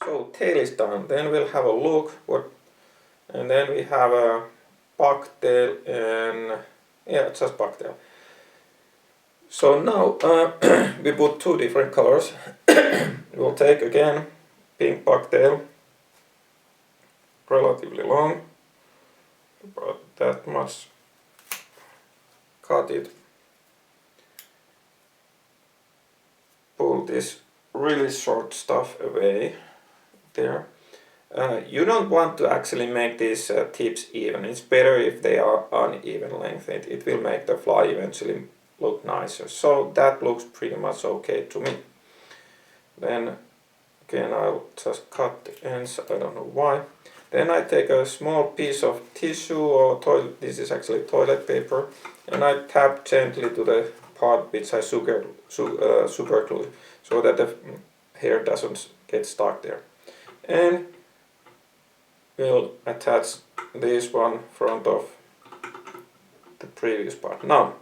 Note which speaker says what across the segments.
Speaker 1: So tail is done. Then we'll have a look and then we have a bucktail and yeah, just bucktail. So now we put two different colors. We'll take again pink bucktail, relatively long, about that much. Cut it. Pull this really short stuff away there. You don't want to actually make these tips even. It's better if they are uneven length. It will make the fly eventually look nicer. So that looks pretty much okay to me. Then again I'll just cut the ends, I don't know why. Then I take a small piece of tissue or toilet, this is actually toilet paper, and I tap gently to the part which I super glue so that the hair doesn't get stuck there. And we'll attach this one front of the previous part. Now,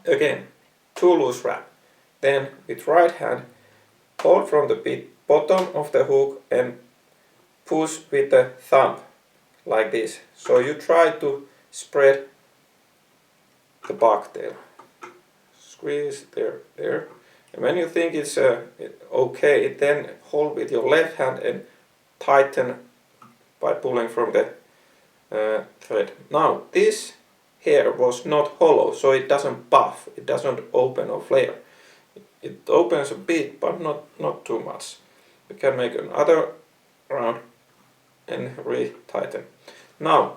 Speaker 1: again, two loose wrap. Then with right hand, hold from the bottom of the hook and push with the thumb like this. So you try to spread the bucktail. Squeeze there. And when you think it's okay, then hold with your left hand and tighten by pulling from the thread. Now this hair was not hollow, so it doesn't puff, it doesn't open or flare. It opens a bit, but not too much. We can make another round and re-tighten. Now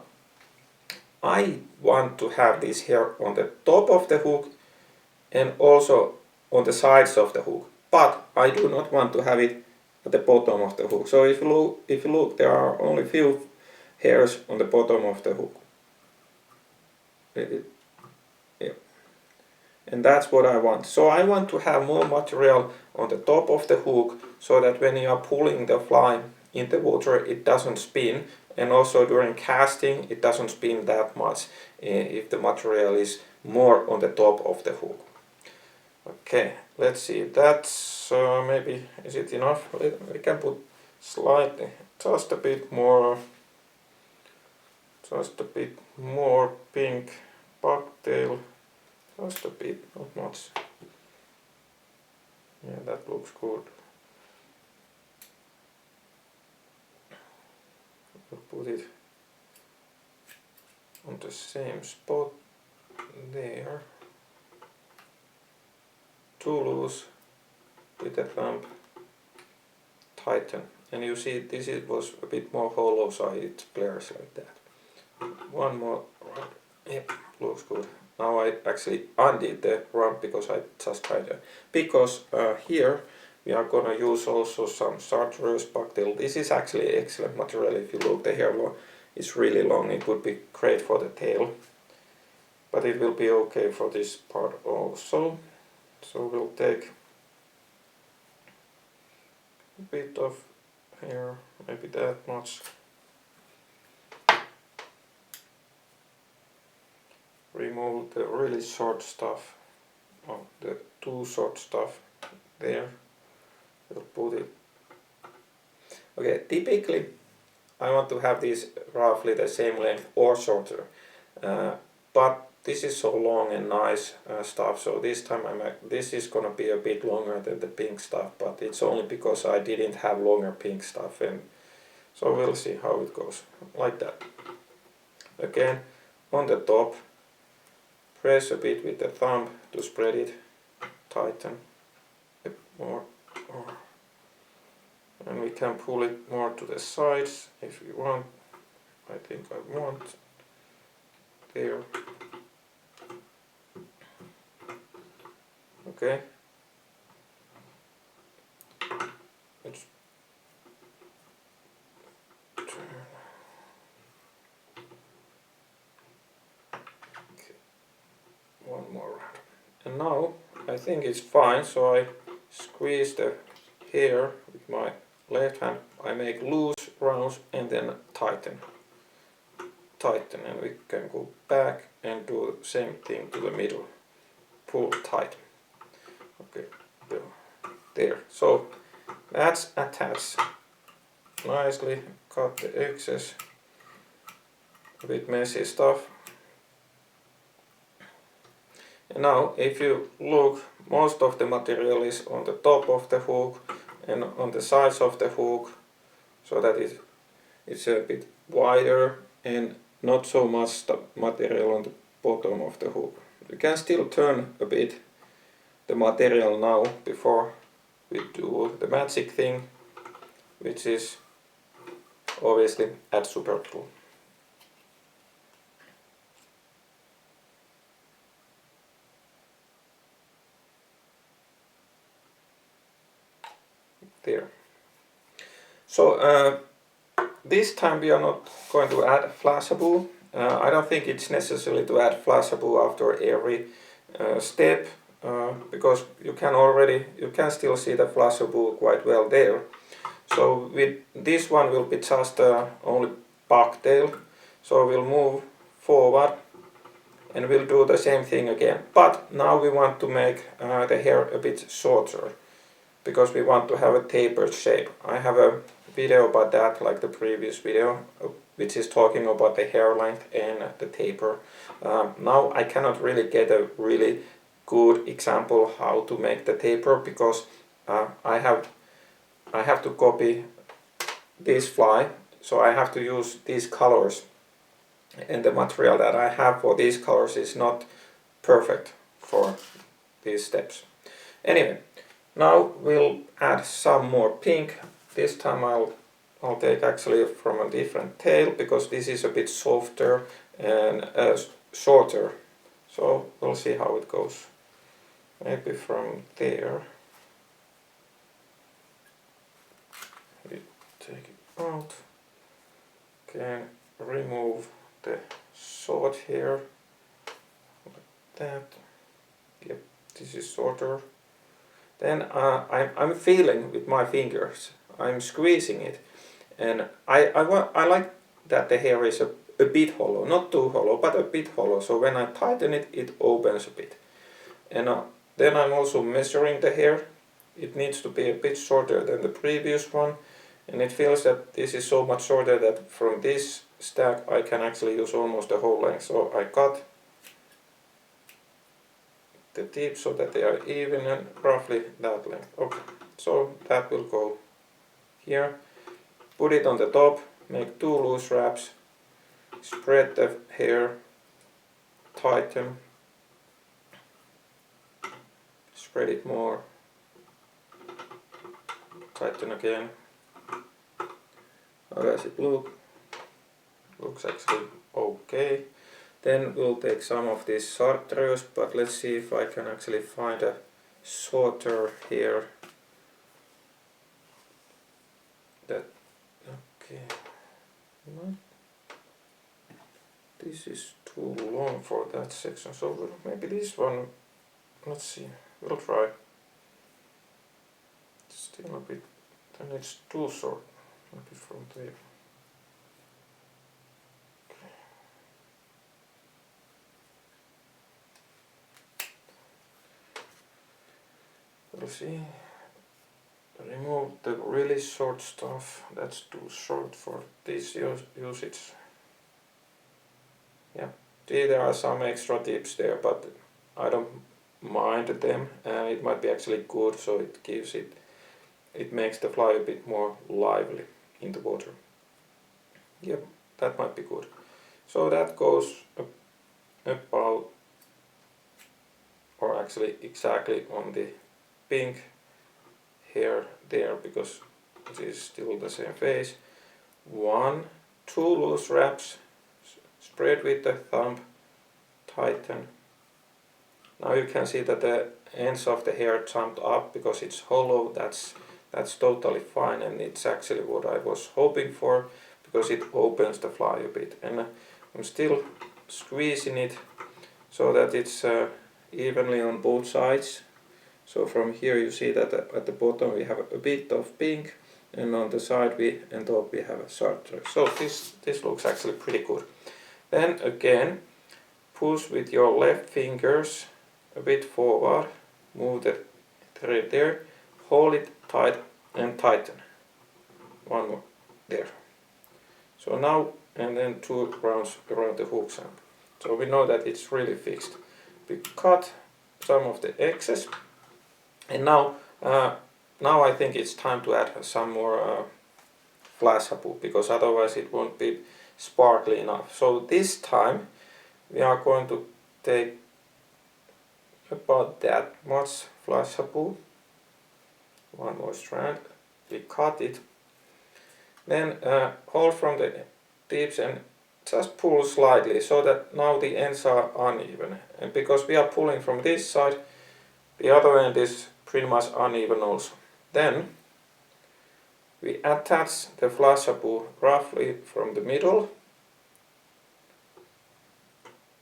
Speaker 1: I want to have this hair on the top of the hook and also on the sides of the hook, but I do not want to have it at the bottom of the hook. So if you look, there are only few hairs on the bottom of the hook. Yeah. And that's what I want. So I want to have more material on the top of the hook so that when you are pulling the fly in the water it doesn't spin, and also during casting it doesn't spin that much if the material is more on the top of the hook. Okay, let's see, that's maybe, is it enough? We can put slightly, just a bit more pink bucktail, just a bit, not much. Yeah, that looks good. We'll put it on the same spot there. Too loose with the thumb, tighten. And you see this was a bit more hollow, so it flares like that. One more round. Yep, looks good. Now I actually undid the rump because I just tried it. Because here we are gonna use also some chartreuse bucktail. This is actually excellent material. If you look, the hair is really long. It would be great for the tail, but it will be okay for this part also. So we'll take a bit of hair, maybe that much. Remove the really short stuff, the too short stuff there. We'll put it. Okay, typically I want to have these roughly the same length or shorter, but this is so long and nice stuff, so this time this is gonna be a bit longer than the pink stuff, but it's only because I didn't have longer pink stuff, and so we'll see how it goes, like that. Again, on the top, press a bit with the thumb to spread it, tighten it more, and we can pull it more to the sides if we want. I think I want there. Okay. Let's turn. Okay. One more round. And now I think it's fine, so I squeeze the hair with my left hand. I make loose rounds and then tighten, and we can go back and do the same thing to the middle. Pull tight. Okay, there. So that's attached. nicely, cut the excess, a bit messy stuff. And now if you look, most of the material is on the top of the hook and on the sides of the hook, so that it's a bit wider and not so much material on the bottom of the hook. You can still turn a bit the material now before we do the magic thing, which is obviously add super glue. There. So this time we are not going to add flashable. I don't think it's necessary to add flashable after every step, because you can still see the flashable quite well there. So with this one will be just only bucktail. So we'll move forward and we'll do the same thing again. But now we want to make the hair a bit shorter, because we want to have a tapered shape. I have a video about that, like the previous video, which is talking about the hair length and the taper. Now I cannot really get a really good example how to make the taper, because I have to copy this fly, so I have to use these colors, and the material that I have for these colors is not perfect for these steps. Anyway, now we'll add some more pink. This time I'll take actually from a different tail, because this is a bit softer and shorter. So we'll see how it goes. Maybe from there. We take it out. Can remove the short hair like that. Yep, this is shorter. Then I'm feeling with my fingers, I'm squeezing it, and I like that the hair is a bit hollow, not too hollow, but a bit hollow, so when I tighten it, it opens a bit. And then I'm also measuring the hair. It needs to be a bit shorter than the previous one, and it feels that this is so much shorter that from this stack I can actually use almost the whole length. So I cut the tips so that they are even and roughly that length. Okay, so that will go here. Put it on the top, make 2 loose wraps, spread the hair, tighten, spread it more, tighten again. How does it look? Looks actually okay. Then we'll take some of these chartreuse, but let's see if I can actually find a shorter hair. That, okay. No. This is too long for that section, so maybe this one, let's see, we'll try. Still a bit, then it's too short, maybe from there. We'll see. Remove the really short stuff. That's too short for this usage. Yeah, see, there are some extra tips there, but I don't mind them, and it might be actually good, so it makes the fly a bit more lively in the water. Yep, that might be good. So that goes about, or actually exactly on the pink hair there, because it is still the same face. 1, 2 loose wraps, spread with the thumb, tighten. Now you can see that the ends of the hair jumped up because it's hollow. That's totally fine, and it's actually what I was hoping for, because it opens the fly a bit. And I'm still squeezing it so that it's evenly on both sides. So from here you see that at the bottom we have a bit of pink, and on the side and top we have a chartreuse. So this looks actually pretty good. Then again, push with your left fingers a bit forward, move the thread there, hold it tight and tighten. One more. there. So now, and then 2 rounds around the hook shank. So we know that it's really fixed. We cut some of the excess, and now I think it's time to add some more flash hapu, because otherwise it won't be sparkly enough. So this time we are going to take about that much flash hapu, 1 more strand, we cut it, then hold from the tips and just pull slightly so that now the ends are uneven, and because we are pulling from this side, the other end is pretty much uneven also. Then we attach the flash hapu roughly from the middle,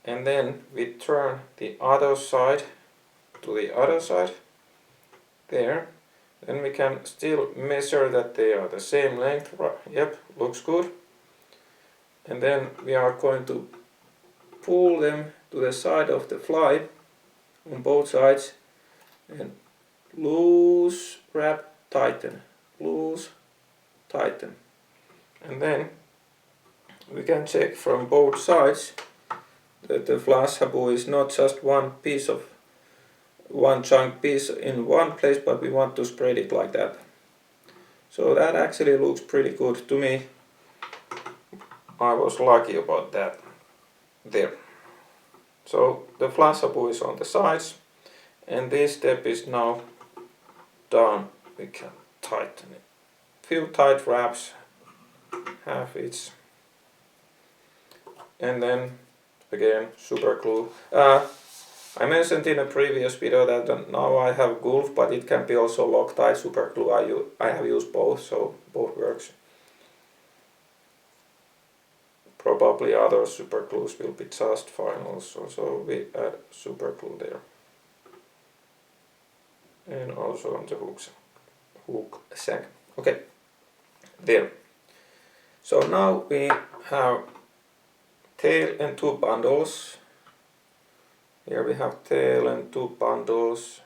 Speaker 1: and then we turn the other side to the other side there. Then we can still measure that they are the same length. Yep, looks good. And then we are going to pull them to the side of the fly on both sides and loose, wrap, tighten, loose, tighten. And then we can check from both sides that the flash hapu is not just one chunk piece in one place, but we want to spread it like that. So that actually looks pretty good to me. I was lucky about that there. So the flash hapu is on the sides, and this step is now done. We can tighten it. Few tight wraps, half each, and then again super glue. I mentioned in a previous video that now I have Gulf, but it can be also Loctite super glue. I have used both, so both works. Probably other super glues will be just fine also, so we add super glue there. And also on the hook shank. Okay, there. So now we have tail and 2 bundles. Here we have tail and 2 bundles.